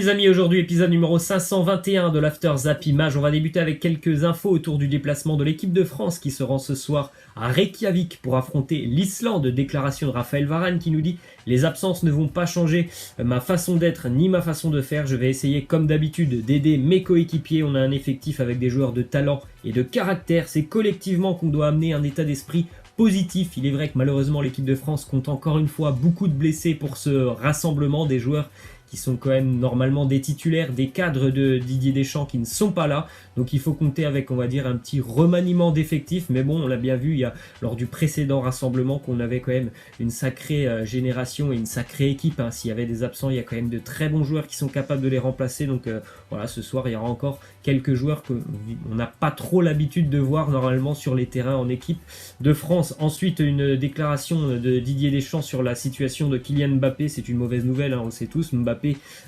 les amis, aujourd'hui épisode numéro 521 de l'After Zap Image. On va débuter avec quelques infos autour du déplacement de l'équipe de France qui se rend ce soir à Reykjavik pour affronter l'Islande. Déclaration de Raphaël Varane qui nous dit « Les absences ne vont pas changer ma façon d'être ni ma façon de faire. Je vais essayer comme d'habitude d'aider mes coéquipiers. On a un effectif avec des joueurs de talent et de caractère. C'est collectivement qu'on doit amener un état d'esprit positif. Il est vrai que malheureusement l'équipe de France compte encore une fois beaucoup de blessés pour ce rassemblement, des joueurs qui sont quand même normalement des titulaires, des cadres de Didier Deschamps qui ne sont pas là. Donc il faut compter avec, on va dire, un petit remaniement d'effectifs. Mais bon, on l'a bien vu lors du précédent rassemblement qu'on avait quand même une sacrée génération et une sacrée équipe. S'il y avait des absents, il y a quand même de très bons joueurs qui sont capables de les remplacer. Donc voilà, ce soir, il y aura encore quelques joueurs qu'on n'a pas trop l'habitude de voir normalement sur les terrains en équipe de France. Ensuite, une déclaration de Didier Deschamps sur la situation de Kylian Mbappé. C'est une mauvaise nouvelle, on le sait tous. Mbappé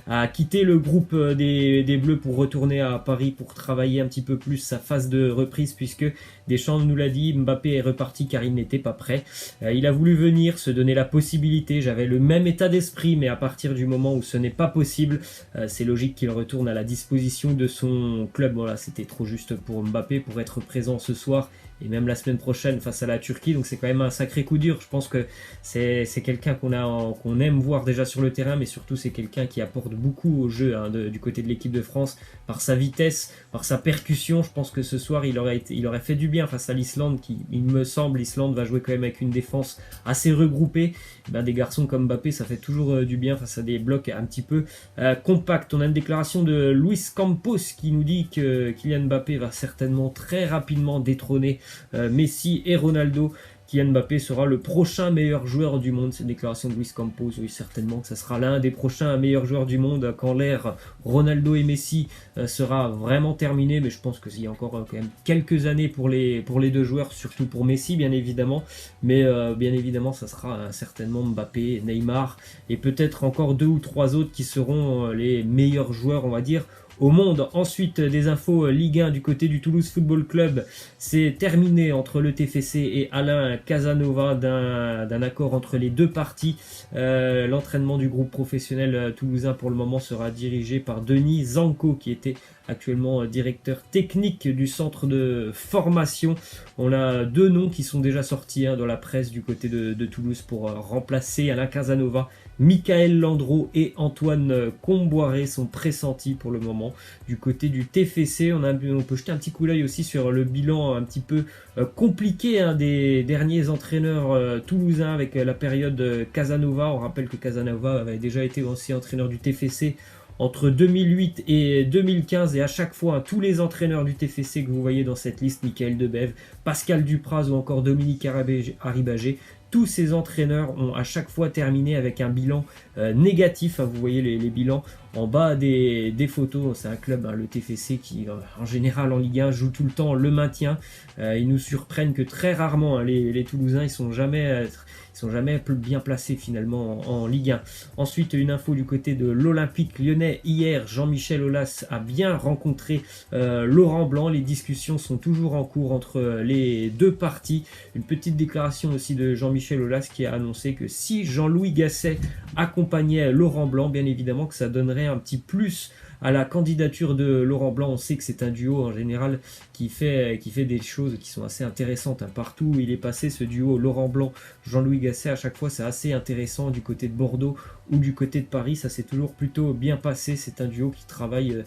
a quitté le groupe des Bleus pour retourner à Paris pour travailler un petit peu plus sa phase de reprise, puisque Deschamps nous l'a dit, Mbappé est reparti car il n'était pas prêt. Il a voulu venir, se donner la possibilité. J'avais le même état d'esprit, mais à partir du moment où ce n'est pas possible, c'est logique qu'il retourne à la disposition de son club. Voilà, c'était trop juste pour Mbappé pour être présent ce soir et même la semaine prochaine face à la Turquie. Donc c'est quand même un sacré coup dur. Je pense que c'est quelqu'un qu'on aime voir déjà sur le terrain, mais surtout c'est quelqu'un qui apporte beaucoup au jeu du côté de l'équipe de France par sa vitesse, par sa percussion. Je pense que ce soir il aurait fait du bien face à l'Islande, qui, il me semble, l'Islande va jouer quand même avec une défense assez regroupée. Des garçons comme Mbappé, ça fait toujours du bien face à des blocs un petit peu compacts. On a une déclaration de Luis Campos qui nous dit que Kylian Mbappé va certainement très rapidement détrôner Messi et Ronaldo. Kylian Mbappé sera le prochain meilleur joueur du monde. Cette déclaration de Luis Campos, oui, certainement que ça sera l'un des prochains meilleurs joueurs du monde quand l'ère Ronaldo et Messi sera vraiment terminée. Mais je pense qu'il y a encore quand même quelques années pour les deux joueurs, surtout pour Messi bien évidemment. Mais bien évidemment, ça sera certainement Mbappé, Neymar et peut-être encore 2 ou 3 autres qui seront les meilleurs joueurs, on va dire, au monde. Ensuite, des infos Ligue 1 du côté du Toulouse Football Club. C'est terminé entre le TFC et Alain Casanova d'un accord entre les deux parties. L'entraînement du groupe professionnel toulousain pour le moment sera dirigé par Denis Zanco, qui était actuellement directeur technique du centre de formation. On a 2 noms qui sont déjà sortis dans la presse du côté de Toulouse pour remplacer Alain Casanova. Michael Landreau et Antoine Comboiré sont pressentis pour le moment. Du côté du TFC, on peut jeter un petit coup d'œil aussi sur le bilan un petit peu compliqué des derniers entraîneurs toulousains avec la période Casanova. On rappelle que Casanova avait déjà été aussi entraîneur du TFC entre 2008 et 2015, et à chaque fois, tous les entraîneurs du TFC que vous voyez dans cette liste, Michael Debève, Pascal Dupraz ou encore Dominique Arribagé, tous ces entraîneurs ont à chaque fois terminé avec un bilan négatif. Vous voyez les bilans en bas des photos. C'est un club, le TFC, qui en général en Ligue 1 joue tout le temps le maintien. Ils nous surprennent que très rarement. Les Toulousains, ils sont jamais bien placés finalement en Ligue 1. Ensuite, une info du côté de l'Olympique Lyonnais. Hier, Jean-Michel Aulas a bien rencontré Laurent Blanc. Les discussions sont toujours en cours entre les deux parties. Une petite déclaration aussi de Jean-Michel Aulas qui a annoncé que si Jean-Louis Gasset accompagnait Laurent Blanc, bien évidemment que ça donnerait un petit plus à la candidature de Laurent Blanc. On sait que c'est un duo en général qui fait des choses qui sont assez intéressantes. Partout où il est passé, ce duo Laurent Blanc, Jean-Louis Gasset, à chaque fois c'est assez intéressant du côté de Bordeaux ou du côté de Paris. Ça s'est toujours plutôt bien passé. C'est un duo qui travaille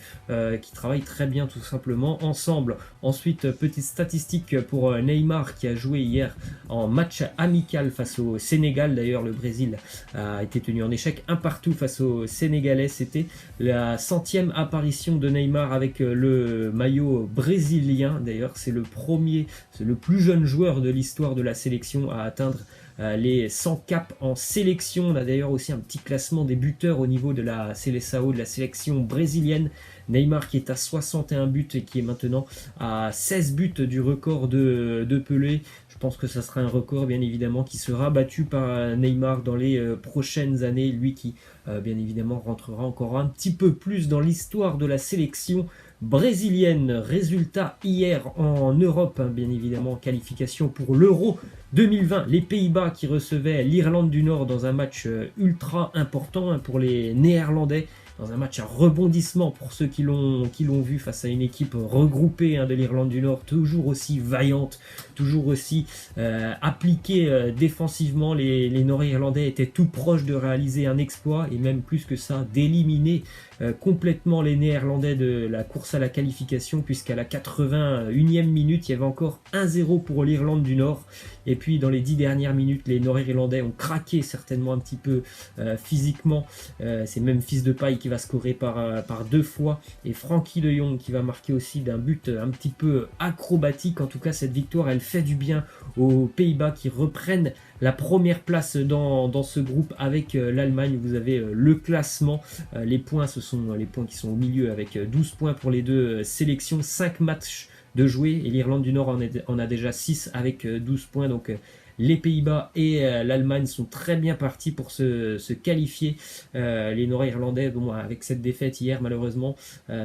très bien tout simplement ensemble. Ensuite, petite statistique pour Neymar qui a joué hier en match amical face au Sénégal. D'ailleurs, le Brésil a été tenu en échec 1-1 face aux Sénégalais. C'était la 100e apparition de Neymar avec le maillot brésilien. D'ailleurs, c'est le plus jeune joueur de l'histoire de la sélection à atteindre les 100 caps en sélection. On a d'ailleurs aussi un petit classement des buteurs au niveau de la Seleção, de la sélection brésilienne. Neymar qui est à 61 buts et qui est maintenant à 16 buts du record de Pelé. Je pense que ça sera un record bien évidemment qui sera battu par Neymar dans les prochaines années. Lui qui bien évidemment rentrera encore un petit peu plus dans l'histoire de la sélection brésilienne. Résultat hier en Europe, bien évidemment, qualification pour l'Euro 2020. Les Pays-Bas qui recevaient l'Irlande du Nord dans un match ultra important pour les Néerlandais. dans un match à rebondissement pour ceux qui l'ont vu face à une équipe regroupée de l'Irlande du Nord, toujours aussi vaillante, toujours aussi appliquée défensivement. Les Nord-Irlandais étaient tout proches de réaliser un exploit et même plus que ça, d'éliminer complètement les Néerlandais de la course à la qualification, puisqu'à la 81e minute, il y avait encore 1-0 pour l'Irlande du Nord. Et puis dans les 10 dernières minutes, les Nord-Irlandais ont craqué certainement un petit peu physiquement. C'est même Fils de Paille qui va scorer par 2 fois et Frankie de Jong qui va marquer aussi d'un but un petit peu acrobatique. En tout cas, cette victoire, elle fait du bien aux Pays-Bas qui reprennent la première place dans ce groupe avec l'Allemagne. Vous avez le classement. Les points, ce sont les points qui sont au milieu avec 12 points pour les deux sélections. 5 matchs de jouer et l'Irlande du Nord en a déjà 6 avec 12 points. Donc les Pays-Bas et l'Allemagne sont très bien partis pour se qualifier. Les Nord-Irlandais, bon, avec cette défaite hier, malheureusement,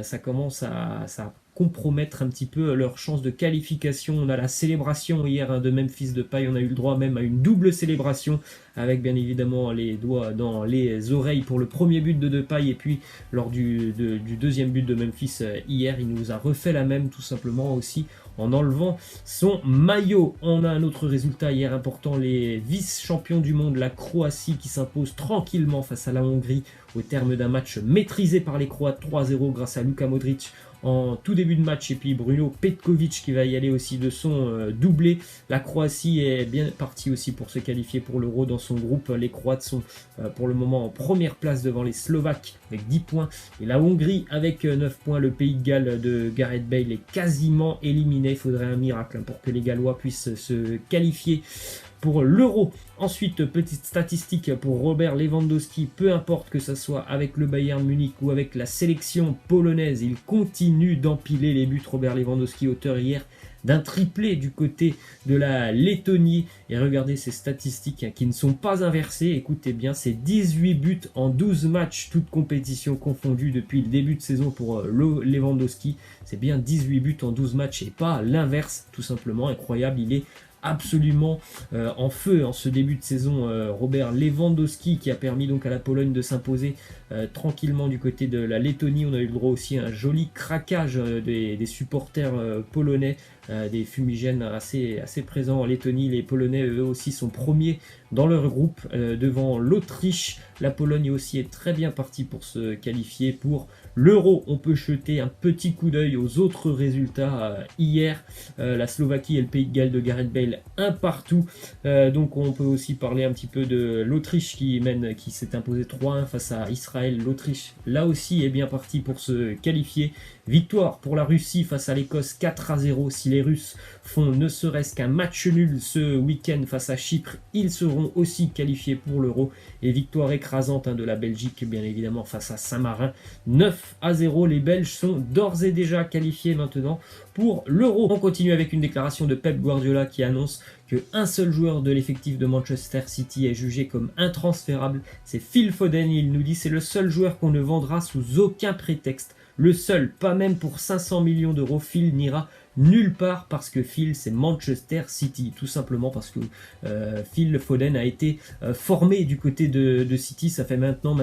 ça commence à compromettre un petit peu leur chance de qualification. On a la célébration hier de Memphis Depay, on a eu le droit même à une double célébration avec bien évidemment les doigts dans les oreilles pour le premier but de Depay et puis lors du deuxième but de Memphis hier, il nous a refait la même tout simplement aussi en enlevant son maillot. On a un autre résultat hier important, les vice-champions du monde, la Croatie qui s'impose tranquillement face à la Hongrie au terme d'un match maîtrisé par les Croates 3-0 grâce à Luka Modric en tout début de match et puis Bruno Petkovic qui va y aller aussi de son doublé. La Croatie est bien partie aussi pour se qualifier pour l'Euro dans son groupe. Les Croates sont pour le moment en première place devant les Slovaques avec 10 points et la Hongrie avec 9 points. Le Pays de Galles de Gareth Bale est quasiment éliminé. Il faudrait un miracle pour que les Gallois puissent se qualifier pour l'Euro. Ensuite, petite statistique pour Robert Lewandowski, peu importe que ce soit avec le Bayern Munich ou avec la sélection polonaise, il continue d'empiler les buts. Robert Lewandowski, auteur hier d'un triplé du côté de la Lettonie. Et regardez ces statistiques qui ne sont pas inversées. Écoutez bien, c'est 18 buts en 12 matchs, toutes compétitions confondues depuis le début de saison pour Lewandowski. C'est bien 18 buts en 12 matchs et pas l'inverse, tout simplement. Incroyable, il est absolument en feu en ce début de saison. Robert Lewandowski qui a permis donc à la Pologne de s'imposer tranquillement du côté de la Lettonie. On a eu le droit aussi à un joli craquage des supporters polonais, des fumigènes assez présents en Lettonie. Les Polonais eux aussi sont premiers dans leur groupe devant l'Autriche. La Pologne aussi est très bien partie pour se qualifier pour l'Euro. On peut jeter un petit coup d'œil aux autres résultats hier. La Slovaquie et le Pays de Galles de Gareth Bale, un partout. Donc on peut aussi parler un petit peu de l'Autriche qui s'est imposé 3-1 face à Israël. L'Autriche là aussi est bien partie pour se qualifier. Victoire pour la Russie face à l'Écosse 4-0. Si les Russes font ne serait-ce qu'un match nul ce week-end face à Chypre, ils seront aussi qualifiés pour l'Euro. Et victoire écrasante de la Belgique bien évidemment face à Saint-Marin 9-0. Les Belges sont d'ores et déjà qualifiés maintenant pour l'Euro. On continue avec une déclaration de Pep Guardiola qui annonce qu'un seul joueur de l'effectif de Manchester City est jugé comme intransférable. C'est Phil Foden. Il nous dit c'est le seul joueur qu'on ne vendra sous aucun prétexte. Le seul, pas même pour 500 millions d'euros. Phil n'ira nulle part parce que Phil c'est Manchester City, tout simplement parce que Phil Foden a été formé du côté de City. Ça fait maintenant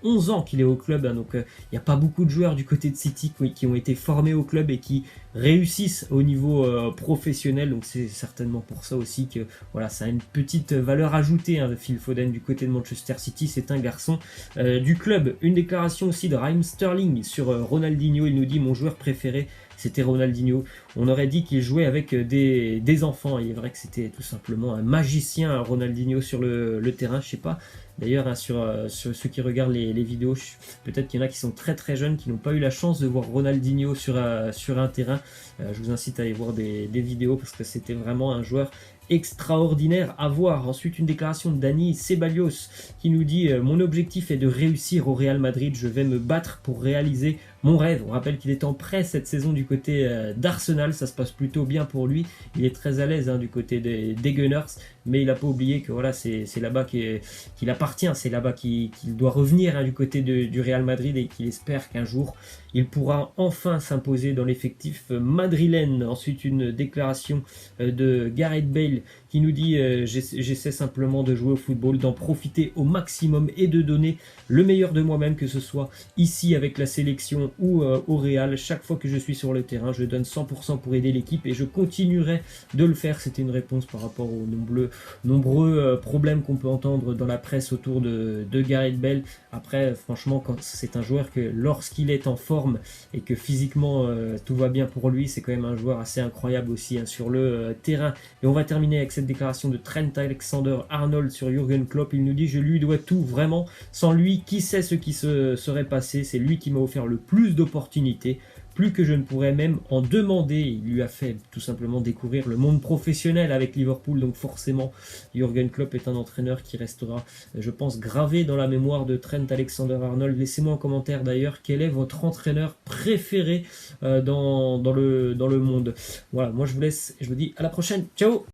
11 ans qu'il est au club, donc il n'y a pas beaucoup de joueurs du côté de City qui ont été formés au club et qui réussissent au niveau professionnel, donc c'est certainement pour ça aussi que voilà, ça a une petite valeur ajoutée de Phil Foden du côté de Manchester City. C'est un garçon du club. Une déclaration aussi de Raheem Sterling sur Ronaldinho. Il nous dit mon joueur préféré c'était Ronaldinho. On aurait dit qu'il jouait avec des enfants. Il est vrai que c'était tout simplement un magicien, Ronaldinho, sur le terrain. Je sais pas. D'ailleurs, sur ceux qui regardent les vidéos, peut-être qu'il y en a qui sont très très jeunes, qui n'ont pas eu la chance de voir Ronaldinho sur un terrain. Je vous incite à aller voir des vidéos parce que c'était vraiment un joueur extraordinaire à voir. Ensuite, une déclaration de Dani Ceballos qui nous dit mon objectif est de réussir au Real Madrid, je vais me battre pour réaliser mon rêve. On rappelle qu'il est en prêt cette saison du côté d'Arsenal, ça se passe plutôt bien pour lui, il est très à l'aise du côté des Gunners, mais il n'a pas oublié que voilà, c'est là-bas qu'il appartient, c'est là-bas qu'il doit revenir du côté du Real Madrid et qu'il espère qu'un jour il pourra enfin s'imposer dans l'effectif madrilène. Ensuite, une déclaration de Gareth Bale qui nous dit j'essaie simplement de jouer au football, d'en profiter au maximum et de donner le meilleur de moi-même, que ce soit ici avec la sélection ou au Real. Chaque fois que je suis sur le terrain, je donne 100% pour aider l'équipe et je continuerai de le faire. C'était une réponse par rapport aux nombreux problèmes qu'on peut entendre dans la presse autour de Gareth Bale. Après, franchement, c'est un joueur que lorsqu'il est en forme et que physiquement tout va bien pour lui, c'est quand même un joueur assez incroyable aussi hein, sur le terrain. Et on va terminer avec cette déclaration de Trent Alexander-Arnold sur Jürgen Klopp. Il nous dit: je lui dois tout, vraiment. Sans lui, qui sait ce qui se serait passé? C'est lui qui m'a offert le plus d'opportunités, plus que je ne pourrais même en demander. Il lui a fait tout simplement découvrir le monde professionnel avec Liverpool, donc forcément Jürgen Klopp est un entraîneur qui restera, je pense, gravé dans la mémoire de Trent Alexander-Arnold. Laissez-moi en commentaire d'ailleurs quel est votre entraîneur préféré dans le monde. Voilà, moi je vous laisse et je vous dis à la prochaine. Ciao!